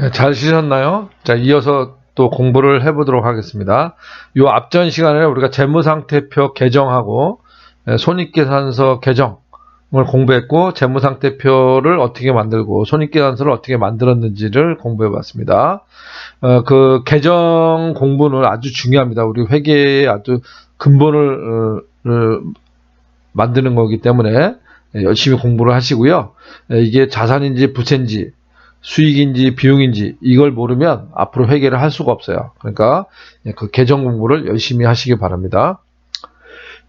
잘 쉬셨나요? 자, 이어서 또 공부를 해보도록 하겠습니다. 요 앞전 시간에 우리가 재무상태표 개정하고 손익계산서 개정을 공부했고, 재무상태표를 어떻게 만들고 손익계산서를 어떻게 만들었는지를 공부해봤습니다. 그 개정 공부는 아주 중요합니다. 우리 회계의 아주 근본을 만드는 거기 때문에 열심히 공부를 하시고요. 이게 자산인지 부채인지 수익인지 비용인지 이걸 모르면 앞으로 회계를 할 수가 없어요. 그러니까 그 개정 공부를 열심히 하시기 바랍니다.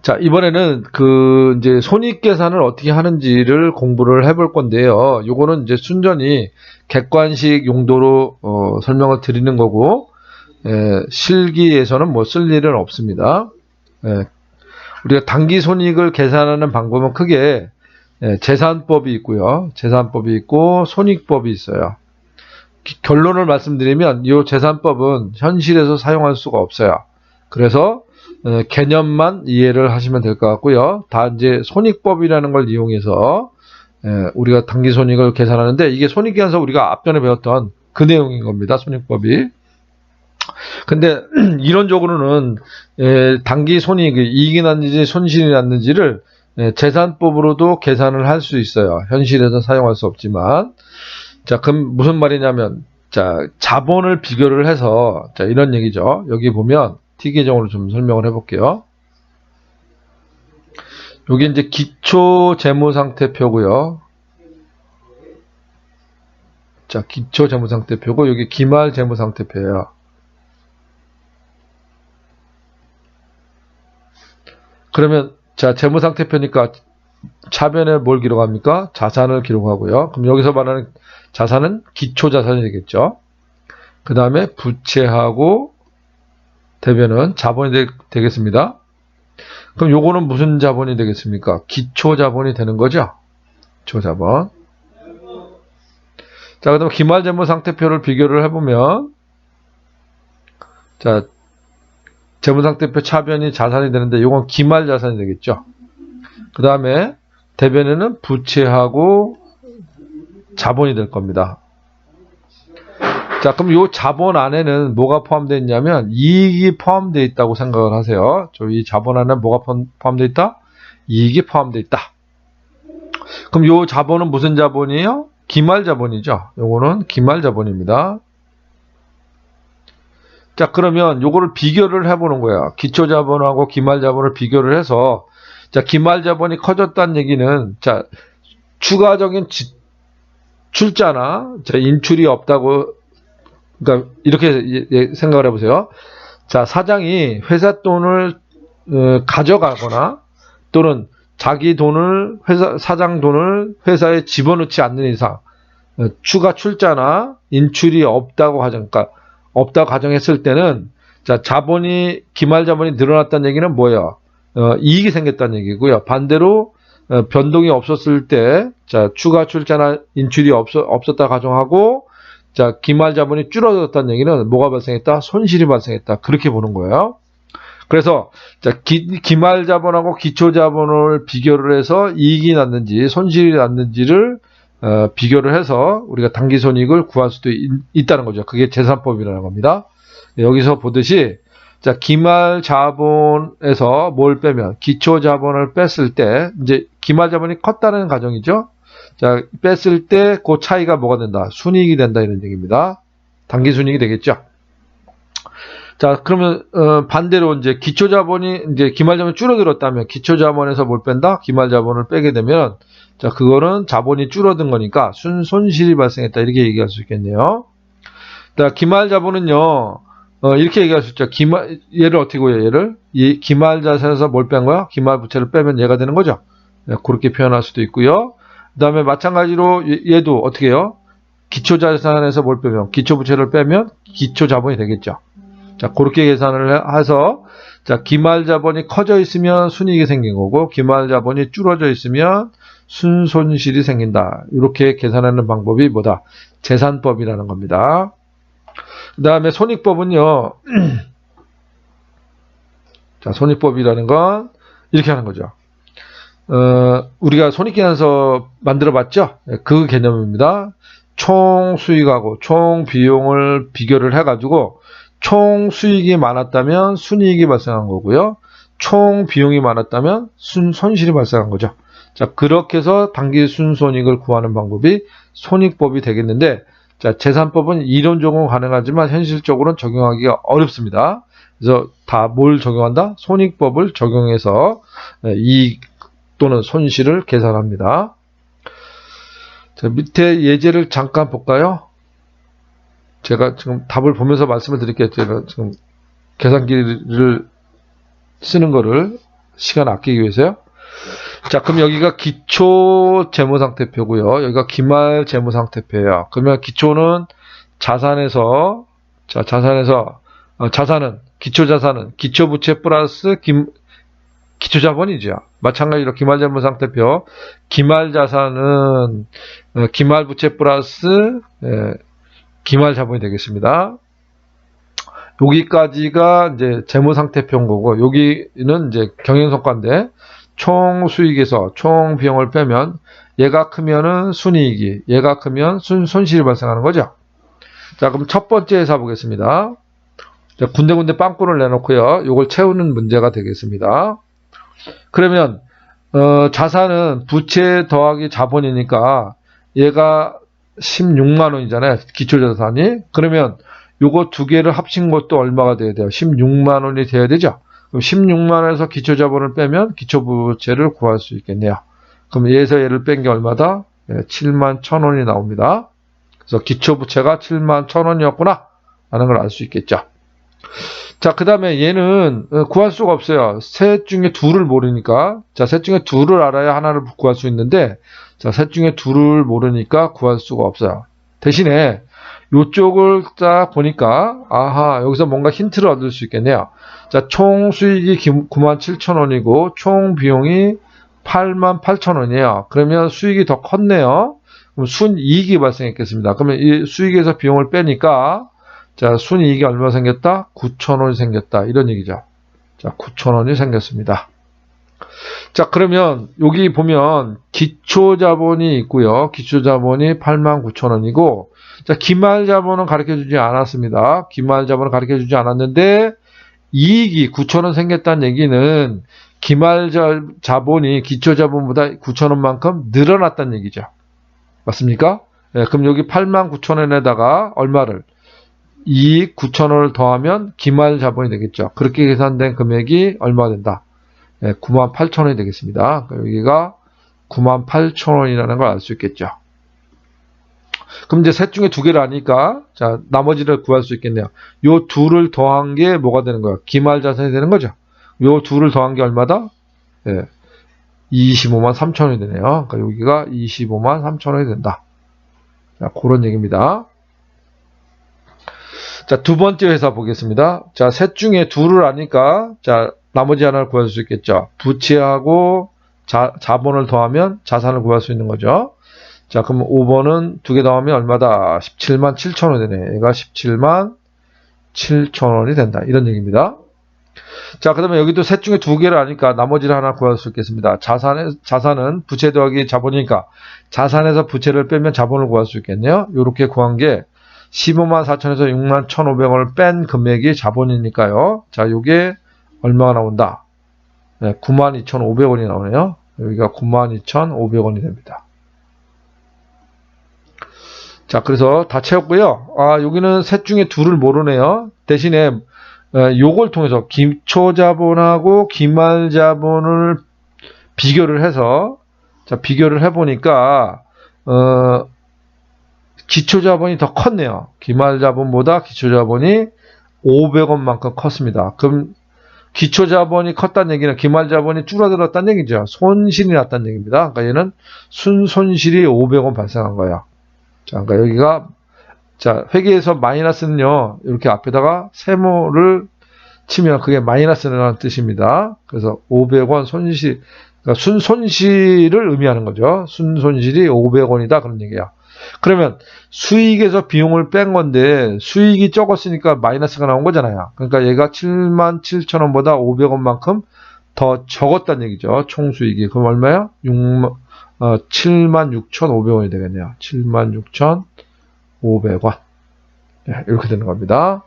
자, 이번에는 그 이제 손익 계산을 어떻게 하는지를 공부를 해볼 건데요. 요거는 이제 순전히 객관식 용도로 설명을 드리는 거고, 실기에서는 뭐 쓸 일은 없습니다. 우리가 단기 손익을 계산하는 방법은 크게 재산법이 있고요. 재산법이 있고 손익법이 있어요. 결론을 말씀드리면 이 재산법은 현실에서 사용할 수가 없어요. 그래서 개념만 이해를 하시면 될 것 같고요. 다 이제 손익법이라는 걸 이용해서 우리가 단기 손익을 계산하는데, 이게 손익계산서 우리가 앞전에 배웠던 그 내용인 겁니다. 손익법이. 근데 이론적으로는 단기 손익이 이익이 났는지 손실이 났는지를 재산법으로도 계산을 할 수 있어요. 현실에서 사용할 수 없지만. 자, 그럼 무슨 말이냐면, 자, 자본을 비교를 해서, 자, 이런 얘기죠. 여기 보면 T계정으로 좀 설명을 해볼게요. 여기 이제 기초 재무상태표고요. 자, 기초 재무상태표고, 여기 기말 재무상태표예요. 그러면 자, 재무상태표니까 차변에 뭘 기록합니까? 자산을 기록하고요. 그럼 여기서 말하는 자산은 기초자산이 되겠죠. 그 다음에 부채하고 대변은 자본이 되겠습니다. 그럼 요거는 무슨 자본이 되겠습니까? 기초자본이 되는 거죠. 기초자본. 자, 그 다음에 기말재무상태표를 비교를 해보면, 자, 재무상태표 차변이 자산이 되는데 요건 기말자산이 되겠죠. 그 다음에 대변에는 부채하고 자본이 될 겁니다. 자, 그럼 이 자본 안에는 뭐가 포함되어 있냐면 이익이 포함되어 있다고 생각을 하세요. 이 자본 안에 뭐가 포함되어 있다? 이익이 포함되어 있다. 그럼 이 자본은 무슨 자본이에요? 기말자본이죠. 요거는 기말자본입니다. 자, 그러면 요거를 비교를 해보는 거야. 기초자본하고 기말자본을 비교를 해서, 자, 기말자본이 커졌다는 얘기는, 자, 추가적인 출자나, 자, 인출이 없다고, 그러니까 이렇게 생각을 해보세요. 자, 사장이 회사 돈을 가져가거나 또는 자기 돈을 사장 돈을 회사에 집어넣지 않는 이상 추가 출자나 인출이 없다고 가정했을 때는, 자, 기말 자본이 늘어났다는 얘기는 뭐예요? 이익이 생겼다는 얘기고요. 반대로 변동이 없었을 때, 자, 추가 출자나 인출이 없었다 가정하고, 자, 기말 자본이 줄어들었다는 얘기는 뭐가 발생했다? 손실이 발생했다. 그렇게 보는 거예요. 그래서 자, 기말 자본하고 기초 자본을 비교를 해서 이익이 났는지 손실이 났는지를 비교를 해서 우리가 단기 손익을 구할 수도 있다는 거죠. 그게 재산법이라는 겁니다. 여기서 보듯이, 자, 기말 자본에서 뭘 빼면, 기초 자본을 뺐을 때, 이제 기말 자본이 컸다는 가정이죠. 자, 뺐을 때 그 차이가 뭐가 된다? 순이익이 된다, 이런 얘기입니다. 단기 순이익이 되겠죠. 자, 그러면 반대로 이제 기초 자본이 이제 기말 자본이 줄어들었다면 기초 자본에서 뭘 뺀다? 기말 자본을 빼게 되면, 자, 그거는 자본이 줄어든 거니까 손실이 발생했다, 이렇게 얘기할 수 있겠네요. 자, 기말 자본은요, 이렇게 얘기할 수 있죠. 얘를 어떻게 구해요? 얘를 기말 자산에서 뭘 뺀 거야? 기말 부채를 빼면 얘가 되는 거죠. 네, 그렇게 표현할 수도 있고요. 그 다음에 마찬가지로 얘도 어떻게 해요? 기초 자산에서 뭘 빼면, 기초 부채를 빼면 기초 자본이 되겠죠. 자, 그렇게 계산을 해서, 자, 기말 자본이 커져 있으면 순이익이 생긴 거고, 기말 자본이 줄어져 있으면 순손실이 생긴다. 이렇게 계산하는 방법이 뭐다? 재산법이라는 겁니다. 그 다음에 손익법은요, 자, 손익법이라는 건 이렇게 하는 거죠. 우리가 손익계산서 만들어 봤죠? 그 개념입니다. 총 수익하고 총 비용을 비교를 해가지고 총 수익이 많았다면 순이익이 발생한 거고요. 총 비용이 많았다면 손실이 발생한 거죠. 자, 그렇게 해서 당기 순손익을 구하는 방법이 손익법이 되겠는데, 자, 재산법은 이론적으로 가능하지만 현실적으로는 적용하기가 어렵습니다. 그래서 다 뭘 적용한다? 손익법을 적용해서 이익 또는 손실을 계산합니다. 자, 밑에 예제를 잠깐 볼까요? 제가 지금 답을 보면서 말씀을 드릴게요. 제가 지금 계산기를 쓰는 거를 시간 아끼기 위해서요. 자, 그럼 여기가 기초 재무상태표고요. 여기가 기말 재무상태표예요. 그러면 기초는 자산에서, 자, 자산은, 기초자산은 기초부채 플러스 기초자본이죠. 마찬가지로 기말재무상태표, 기말자산은 기말부채 플러스 기말자본이 되겠습니다. 여기까지가 이제 재무상태표인 거고, 여기는 이제 경영성과인데, 총 수익에서 총 비용을 빼면 얘가 크면은 순이익이, 얘가 크면 손실이 발생하는 거죠. 자, 그럼 첫 번째 회사 보겠습니다. 자, 군데군데 빵꾸를 내놓고요. 요걸 채우는 문제가 되겠습니다. 그러면 자산은 부채 더하기 자본이니까 얘가 16만 원이잖아요. 기초자산이. 그러면 요거 두 개를 합친 것도 얼마가 돼야 돼요? 16만 원이 돼야 되죠. 그럼 16만 원에서 기초자본을 빼면 기초부채를 구할 수 있겠네요. 그럼 얘에서 얘를 뺀 게 얼마다? 7만 1,000원이 나옵니다. 그래서 기초부채가 7만 1,000원이었구나 라는 걸 알 수 있겠죠. 자, 그 다음에 얘는 구할 수가 없어요. 셋 중에 둘을 모르니까. 자, 셋 중에 둘을 알아야 하나를 구할 수 있는데, 자, 셋 중에 둘을 모르니까 구할 수가 없어요. 대신에 요쪽을 딱 보니까, 아하, 여기서 뭔가 힌트를 얻을 수 있겠네요. 자, 총 수익이 97,000원이고, 총 비용이 88,000원이에요. 그러면 수익이 더 컸네요. 그럼 순이익이 발생했겠습니다. 그러면 이 수익에서 비용을 빼니까, 자, 순이익이 얼마 생겼다? 9,000원이 생겼다. 이런 얘기죠. 자, 9,000원이 생겼습니다. 자, 그러면 여기 보면 기초자본이 있고요. 기초자본이 89,000원이고, 자, 기말자본은 가르쳐주지 않았습니다. 기말자본은 가르쳐주지 않았는데 이익이 9,000원 생겼다는 얘기는 기말자본이 기초자본보다 9,000원만큼 늘어났다는 얘기죠. 맞습니까? 네, 그럼 여기 89,000원에다가 얼마를? 이익 9,000원을 더하면 기말자본이 되겠죠. 그렇게 계산된 금액이 얼마가 된다? 네, 98,000원이 되겠습니다. 여기가 98,000원이라는 걸 알 수 있겠죠. 그럼 이제 셋 중에 두 개를 아니까, 자, 나머지를 구할 수 있겠네요. 요 둘을 더한 게 뭐가 되는 거예요? 기말자산이 되는 거죠. 요 둘을 더한 게 얼마다? 네, 25만 3천원이 되네요. 그러니까 여기가 25만 3천원이 된다. 자, 그런 얘기입니다. 자, 두 번째 회사 보겠습니다. 자, 셋 중에 둘을 아니까, 자, 나머지 하나를 구할 수 있겠죠. 부채하고 자본을 더하면 자산을 구할 수 있는 거죠. 자, 그럼 5번은 두 개 더하면 얼마다? 17만 7천원이 되네. 얘가 17만 7천원이 된다. 이런 얘기입니다. 자, 그 다음에 여기도 셋 중에 두 개를 아니까 나머지를 하나 구할 수 있겠습니다. 자산은 부채 더하기 자본이니까 자산에서 부채를 빼면 자본을 구할 수 있겠네요. 요렇게 구한 게 15만 4천에서 6만 1,500원을 뺀 금액이 자본이니까요. 자, 요게 얼마가 나온다? 네, 92,500원이 나오네요. 여기가 92,500원이 됩니다. 자, 그래서 다 채웠고요. 아, 여기는 셋 중에 둘을 모르네요. 대신에 요걸 통해서 기초자본하고 기말자본을 비교를 해서, 자, 비교를 해보니까 기초자본이 더 컸네요. 기말자본보다 기초자본이 500원만큼 컸습니다. 그럼 기초자본이 컸다는 얘기는 기말자본이 줄어들었다는 얘기죠. 손실이 났다는 얘기입니다. 그러니까 얘는 순손실이 500원 발생한 거예요. 자, 그러니까 여기가, 자, 회계에서 마이너스는요, 이렇게 앞에다가 세모를 치면 그게 마이너스라는 뜻입니다. 그래서 500원 손실, 그러니까 순손실을 의미하는 거죠. 순손실이 500원이다. 그런 얘기야. 그러면 수익에서 비용을 뺀 건데 수익이 적었으니까 마이너스가 나온 거잖아요. 그러니까 얘가 77,000원보다 500원만큼 더 적었다는 얘기죠. 총수익이. 그럼 얼마야? 76,500원이 되겠네요. 76,500원. 네, 이렇게 되는 겁니다.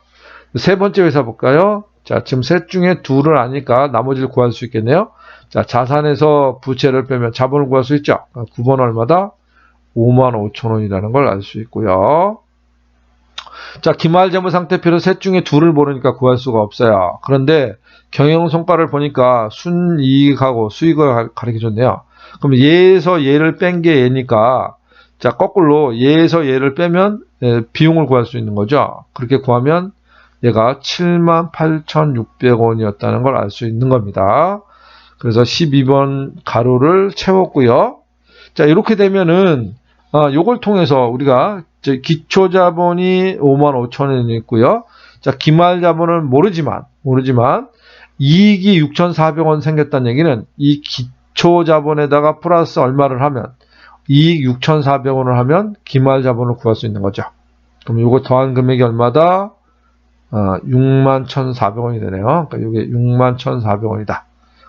세 번째 회사 볼까요? 자, 지금 셋 중에 둘을 아니까 나머지를 구할 수 있겠네요. 자, 자산에서 부채를 빼면 자본을 구할 수 있죠. 9번 얼마다? 55,000원이라는 걸 알 수 있고요. 자, 기말재무상태표는 셋 중에 둘을 모르니까 구할 수가 없어요. 그런데 경영성과를 보니까 순이익하고 수익을 가르쳐줬네요. 그럼 얘에서 얘를 뺀 게 얘니까, 자, 거꾸로 얘에서 얘를 빼면 비용을 구할 수 있는 거죠. 그렇게 구하면 얘가 78,600원이었다는 걸 알 수 있는 겁니다. 그래서 12번 가로를 채웠고요. 자, 이렇게 되면은 요걸 통해서 우리가 기초자본이 55,000원이 있고요. 자, 기말자본은 모르지만 이익이 6,400원 생겼다는 얘기는 이 기초자본에다가 플러스 얼마를 하면 이익 6,400원을 하면 기말자본을 구할 수 있는 거죠. 그럼 요거 더한 금액이 얼마다? 61,400원이 되네요. 그러니까 이게 61,400원이다.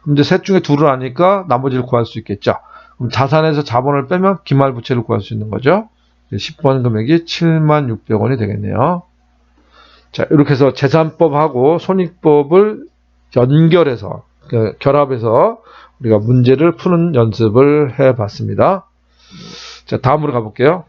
그럼 이제 셋 중에 둘을 아니까 나머지를 구할 수 있겠죠. 그럼 자산에서 자본을 빼면 기말부채를 구할 수 있는 거죠. 10번 금액이 76,600원이 되겠네요. 자, 이렇게 해서 재산법하고 손익법을 연결해서, 결합해서 우리가 문제를 푸는 연습을 해 봤습니다. 자, 다음으로 가볼게요.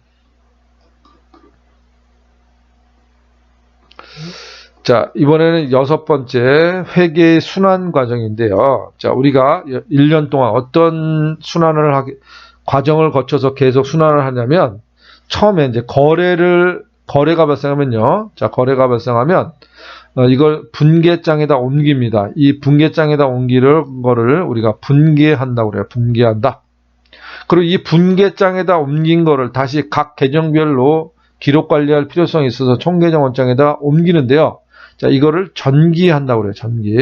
자, 이번에는 여섯 번째 회계 순환 과정인데요. 자, 우리가 1년 동안 어떤 과정을 거쳐서 계속 순환을 하냐면, 처음에 이제 거래가 발생하면요. 자, 거래가 발생하면, 이걸 분계장에다 옮깁니다. 이 분계장에다 옮기는 거를 우리가 분계한다고 그래요. 분계한다. 그리고 이 분계장에다 옮긴 거를 다시 각 계정별로 기록 관리할 필요성이 있어서 총계정 원장에다 옮기는데요. 자, 이거를 전기한다고 그래요. 전기.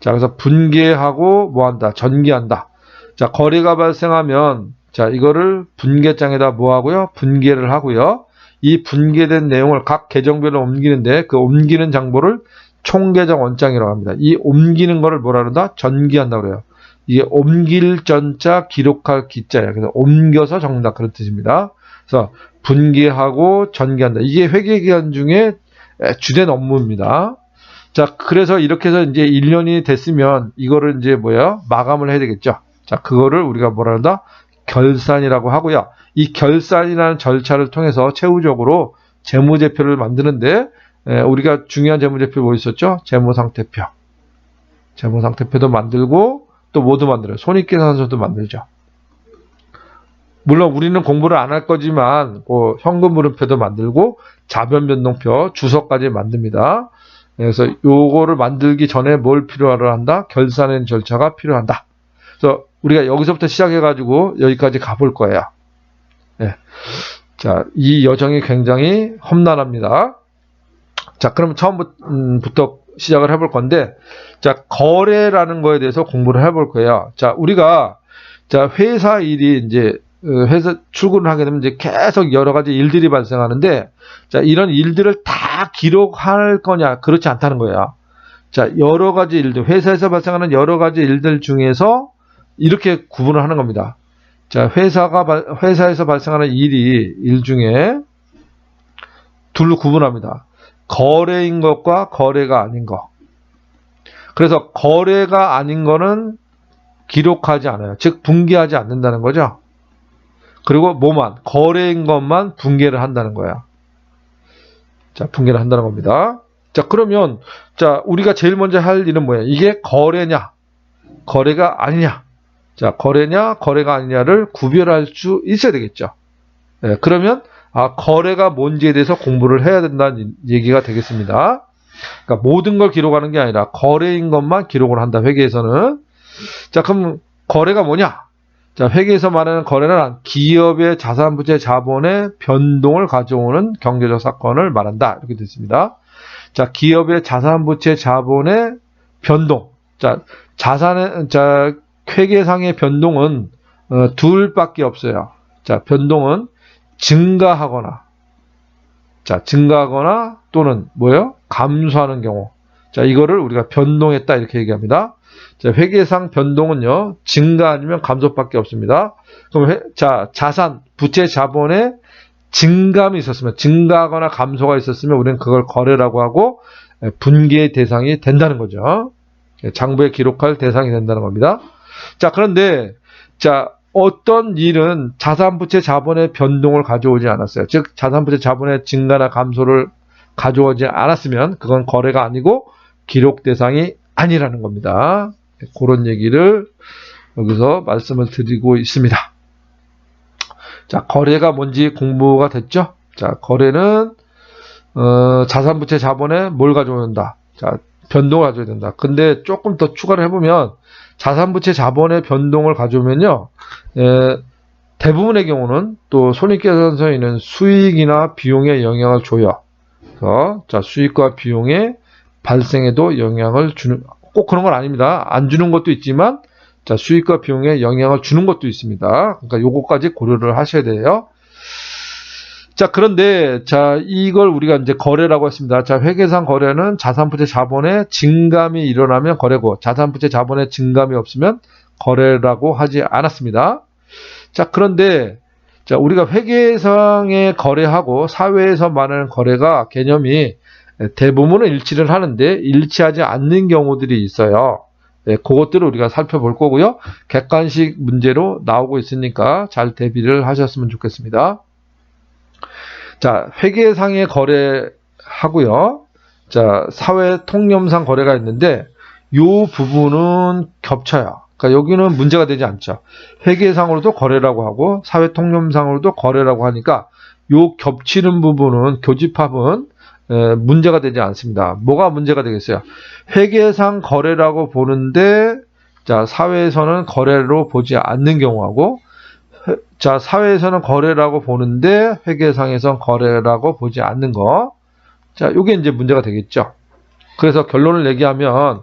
자, 그래서 분계하고 뭐 한다? 전기한다. 자, 거래가 발생하면, 자, 이거를 분계장에다 뭐 하고요? 분계를 하고요. 이 분계된 내용을 각 계정별로 옮기는데 그 옮기는 장부를 총계정 원장이라고 합니다. 이 옮기는 거를 뭐라 그런다? 전기한다고 그래요. 이게 옮길 전자, 기록할 기자예요. 그래서 옮겨서 적는다. 그런 뜻입니다. 그래서 분계하고 전기한다. 이게 회계기간 중에 주된 업무입니다. 자, 그래서 이렇게 해서 이제 1년이 됐으면 이거를 이제 마감을 해야 되겠죠. 자, 그거를 우리가 뭐라 한다? 결산이라고 하고요. 이 결산이라는 절차를 통해서 최후적으로 재무제표를 만드는데, 우리가 중요한 재무제표 뭐 있었죠? 재무상태표. 재무상태표도 만들고, 또 뭐도 만들어요? 손익계산서도 만들죠. 물론 우리는 공부를 안 할 거지만 현금흐름표도 만들고 자변변동표, 주석까지 만듭니다. 그래서 요거를 만들기 전에 뭘 필요로 한다? 결산의 절차가 필요한다. 그래서 우리가 여기서부터 시작해가지고 여기까지 가볼 거예요. 네. 자, 이 여정이 굉장히 험난합니다. 자, 그럼 처음부터 시작을 해볼 건데, 자, 거래라는 거에 대해서 공부를 해볼 거예요. 자, 우리가 회사 일이 이제 회사 출근을 하게 되면 이제 계속 여러 가지 일들이 발생하는데, 자, 이런 일들을 다 기록할 거냐? 그렇지 않다는 거예요. 자, 여러 가지 일들, 회사에서 발생하는 여러 가지 일들 중에서 이렇게 구분을 하는 겁니다. 자, 회사에서 발생하는 일 중에 둘로 구분합니다. 거래인 것과 거래가 아닌 것. 그래서 거래가 아닌 거는 기록하지 않아요. 즉, 분계하지 않는다는 거죠. 그리고 거래인 것만 분계를 한다는 거야. 자, 분계를 한다는 겁니다. 자, 그러면, 자, 우리가 제일 먼저 할 일은 뭐예요? 이게 거래냐, 거래가 아니냐. 자, 거래냐, 거래가 아니냐를 구별할 수 있어야 되겠죠. 네, 그러면, 거래가 뭔지에 대해서 공부를 해야 된다는 얘기가 되겠습니다. 그러니까 모든 걸 기록하는 게 아니라 거래인 것만 기록을 한다, 회계에서는. 자, 그럼 거래가 뭐냐? 자, 회계에서 말하는 거래는 기업의 자산부채 자본의 변동을 가져오는 경제적 사건을 말한다. 이렇게 됐습니다. 자, 기업의 자산부채 자본의 변동. 자, 회계상의 변동은 둘밖에 없어요. 자, 변동은 증가하거나 또는 감소하는 경우. 자, 이거를 우리가 변동했다 이렇게 얘기합니다. 자, 회계상 변동은요, 증가 아니면 감소밖에 없습니다. 그럼 자산, 부채 자본의 증감이 있었으면, 증가하거나 감소가 있었으면 우리는 그걸 거래라고 하고 분기의 대상이 된다는 거죠. 장부에 기록할 대상이 된다는 겁니다. 자, 그런데 자, 어떤 일은 자산, 부채, 자본의 변동을 가져오지 않았어요. 즉, 자산, 부채, 자본의 증가나 감소를 가져오지 않았으면 그건 거래가 아니고 기록 대상이 아니라는 겁니다. 그런 얘기를 여기서 말씀을 드리고 있습니다. 자, 거래가 뭔지 공부가 됐죠? 자, 거래는 자산, 부채, 자본에 뭘 가져온다? 자, 변동을 가져야 된다. 근데 조금 더 추가를 해보면 자산, 부채, 자본의 변동을 가져오면요, 대부분의 경우는 또 손익계산서에는 수익이나 비용에 영향을 줘요. 그래서 자, 수익과 비용의 발생에도 영향을 주는, 꼭 그런 건 아닙니다. 안 주는 것도 있지만, 자, 수익과 비용에 영향을 주는 것도 있습니다. 그러니까 요거까지 고려를 하셔야 돼요. 자, 그런데, 자, 이걸 우리가 이제 거래라고 했습니다. 자, 회계상 거래는 자산부채 자본의 증감이 일어나면 거래고, 자산부채 자본의 증감이 없으면 거래라고 하지 않았습니다. 자, 그런데, 자, 우리가 회계상의 거래하고 사회에서 말하는 거래가 개념이 대부분은 일치를 하는데 일치하지 않는 경우들이 있어요. 그것들을 우리가 살펴볼 거고요. 객관식 문제로 나오고 있으니까 잘 대비를 하셨으면 좋겠습니다. 자, 회계상의 거래하고요. 자, 사회 통념상 거래가 있는데 이 부분은 겹쳐요. 그러니까 여기는 문제가 되지 않죠. 회계상으로도 거래라고 하고 사회 통념상으로도 거래라고 하니까 이 겹치는 부분은 교집합은 문제가 되지 않습니다. 뭐가 문제가 되겠어요? 회계상 거래라고 보는데 자, 사회에서는 거래로 보지 않는 경우하고 자, 사회에서는 거래라고 보는데 회계상에서는 거래라고 보지 않는 거. 자, 요게 이제 문제가 되겠죠. 그래서 결론을 얘기하면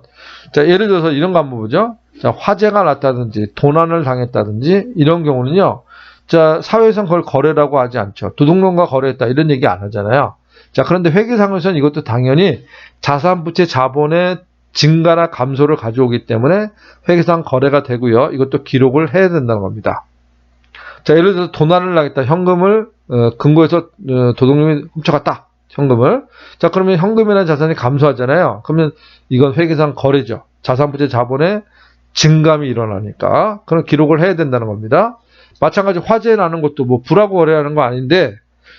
자, 예를 들어서 이런 거 한번 보죠. 자, 화재가 났다든지 도난을 당했다든지 이런 경우는요. 자, 사회에서는 그걸 거래라고 하지 않죠. 도둑놈과 거래했다 이런 얘기 안 하잖아요. 자, 그런데 회계상에서는 이것도 당연히 자산, 부채, 자본의 증가나 감소를 가져오기 때문에 회계상 거래가 되고요. 이것도 기록을 해야 된다는 겁니다. 자, 예를 들어서 도난을 당했다. 현금을 금고에서 도둑놈이 훔쳐갔다. 현금을. 자, 그러면 현금이라는 자산이 감소하잖아요. 그러면 이건 회계상 거래죠. 자산, 부채, 자본의 증감이 일어나니까. 그런 기록을 해야 된다는 겁니다. 마찬가지 화재 나는 것도 뭐 불하고 거래하는 거 아닌데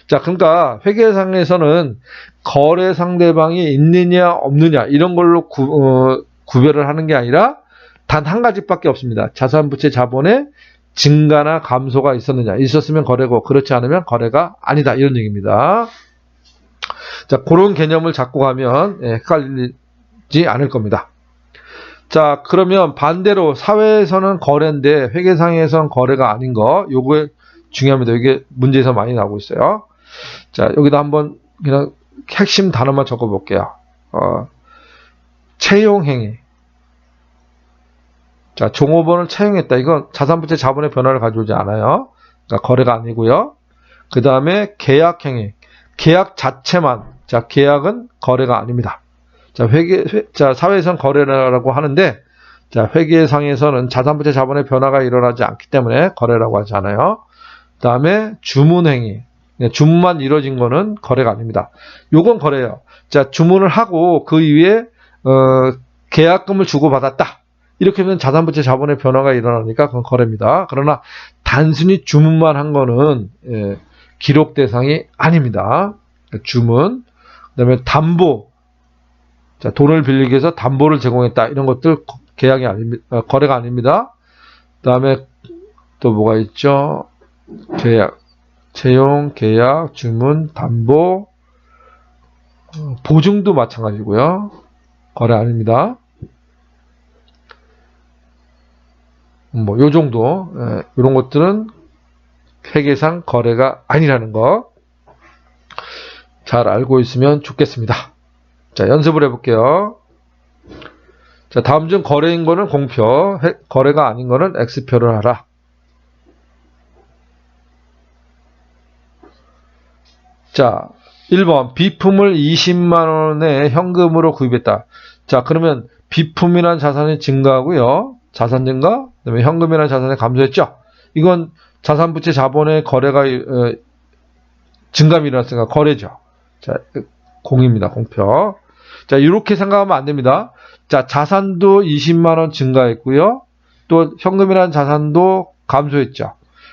자, 그러니까 회계상에서는 거래 상대방이 있느냐 없느냐 이런 걸로 구별을 하는 게 아니라 단 한 가지밖에 없습니다. 자산, 부채, 자본의 증가나 감소가 있었느냐. 있었으면 거래고 그렇지 않으면 거래가 아니다. 이런 얘기입니다. 자, 그런 개념을 잡고 가면 헷갈리지 않을 겁니다. 자, 그러면 반대로 사회에서는 거래인데 회계상에서는 거래가 아닌 거. 요거 중요합니다. 이게 문제에서 많이 나오고 있어요. 자, 여기다 한번 그냥 핵심 단어만 적어 볼게요. 채용행위. 자, 종업원을 채용했다. 이건 자산부채 자본의 변화를 가져오지 않아요. 그러니까 거래가 아니고요. 그 다음에 계약행위. 계약 자체만. 자, 계약은 거래가 아닙니다. 자, 자, 사회에서는 거래라고 하는데, 자, 회계상에서는 자산부채 자본의 변화가 일어나지 않기 때문에 거래라고 하지 않아요. 그 다음에 주문행위. 주문만 이루어진 거는 거래가 아닙니다. 요건 거래예요. 자, 주문을 하고 그 이후에 계약금을 주고받았다. 이렇게 하면 자산부채 자본의 변화가 일어나니까 그건 거래입니다. 그러나 단순히 주문만 한 거는 기록 대상이 아닙니다. 주문, 그 다음에 담보, 자, 돈을 빌리기 위해서 담보를 제공했다. 이런 것들 계약이 아닙니다. 거래가 아닙니다. 그 다음에 또 뭐가 있죠? 계약, 채용, 계약, 주문, 담보, 보증도 마찬가지고요. 거래 아닙니다. 뭐, 요 정도, 이런 것들은 회계상 거래가 아니라는 거 잘 알고 있으면 좋겠습니다. 자, 연습을 해볼게요. 자, 다음 중 거래인 거는 공표, 거래가 아닌 거는 X표를 하라. 자, 1번, 비품을 20만원에 현금으로 구입했다. 자, 그러면 비품이라는 자산이 증가하고요. 자산 증가, 그다음에 현금이라는 자산이 감소했죠. 이건 자산 부채 자본의 거래가 증감이 일어났으니까 거래죠. 자, 공입니다. 공표. 자, 이렇게 생각하면 안 됩니다. 자, 자산도 20만 원 증가했고요. 또 현금이라는 자산도 감소했죠.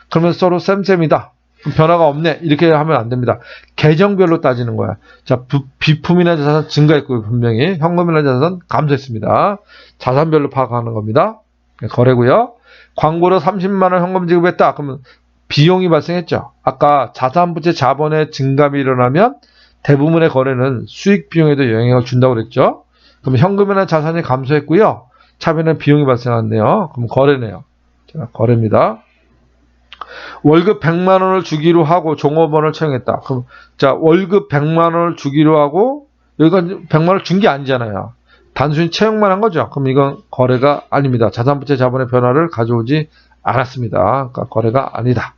그러면 서로 쌤쌤이다. 변화가 없네. 이렇게 하면 안 됩니다. 계정별로 따지는 거야. 자, 비품이라는 자산 증가했고요. 분명히 현금이라는 자산 감소했습니다. 자산별로 파악하는 겁니다. 거래고요. 광고로 30만 원 현금 지급했다. 그러면 비용이 발생했죠. 아까 자산부채 자본의 증감이 일어나면 대부분의 거래는 수익 비용에도 영향을 준다고 그랬죠. 그럼 현금이나 자산이 감소했고요. 차변에 비용이 발생했네요. 그럼 거래네요. 자, 거래입니다. 월급 100만 원을 주기로 하고 종업원을 채용했다. 그럼 자, 월급 100만 원을 주기로 하고 여기가 100만 원을 준 게 아니잖아요. 단순히 채용만 한 거죠. 그럼 이건 거래가 아닙니다. 자산부채 자본의 변화를 가져오지 않았습니다. 그러니까 거래가 아니다.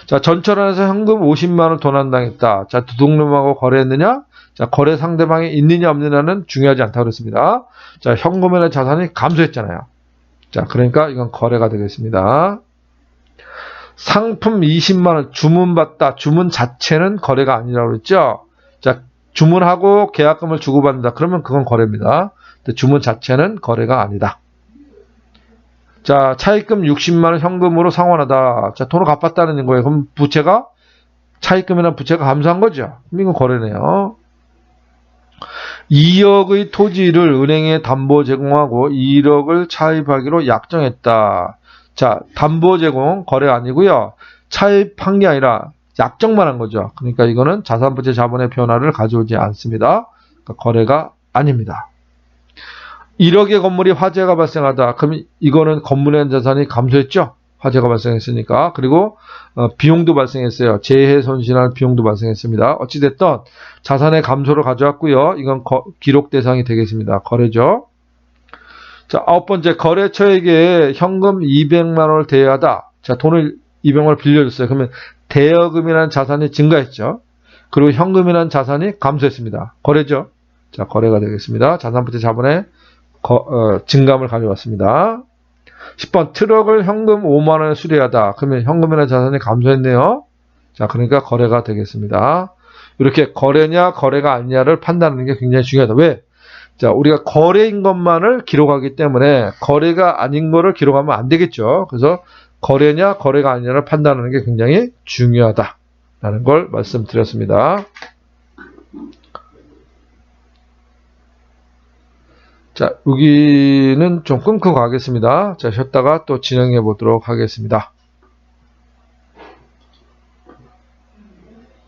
자, 전철안에서 현금 50만 원을 도난당했다. 자, 도둑놈하고 거래했느냐? 자, 거래 상대방이 있느냐 없느냐는 중요하지 않다고 그랬습니다. 자, 현금이나 자산이 감소했잖아요. 자, 그러니까 이건 거래가 되겠습니다. 상품 20만 원 주문받다. 주문 자체는 거래가 아니라고 그랬죠. 자, 주문하고 계약금을 주고받는다. 그러면 그건 거래입니다. 주문 자체는 거래가 아니다. 자, 차입금 60만 원 현금으로 상환하다. 자, 돈을 갚았다는 거예요. 그럼 부채가 차입금이나 부채가 감소한 거죠. 그럼 이건 거래네요. 2억의 토지를 은행에 담보 제공하고 1억을 차입하기로 약정했다. 자, 담보 제공 거래 아니고요. 차입한 게 아니라 약정만 한 거죠. 그러니까 이거는 자산부채 자본의 변화를 가져오지 않습니다. 그러니까 거래가 아닙니다. 1억의 건물이 화재가 발생하다. 그럼 이거는 건물의 자산이 감소했죠. 화재가 발생했으니까. 그리고 비용도 발생했어요. 재해 손실할 비용도 발생했습니다. 어찌됐든 자산의 감소를 가져왔고요. 이건 기록 대상이 되겠습니다. 거래죠. 자, 9번째, 거래처에게 현금 200만 원을 대여하다. 자, 돈을 200만 원을 빌려줬어요. 그러면 대여금이라는 자산이 증가했죠. 그리고 현금이라는 자산이 감소했습니다. 거래죠. 자, 거래가 되겠습니다. 자산부채 자본의 증감을 가져왔습니다. 10번, 트럭을 현금 5만 원에 수리하다. 그러면 현금이라는 자산이 감소했네요. 자, 그러니까 거래가 되겠습니다. 이렇게 거래냐 거래가 아니냐를 판단하는 게 굉장히 중요하다. 왜? 자, 우리가 거래인 것만을 기록하기 때문에 거래가 아닌 거를 기록하면 안 되겠죠. 그래서 거래냐 거래가 아니냐를 판단하는 게 굉장히 중요하다라는 걸 말씀드렸습니다. 자, 여기는 좀 끊고 가겠습니다. 자, 쉬었다가 또 진행해 보도록 하겠습니다.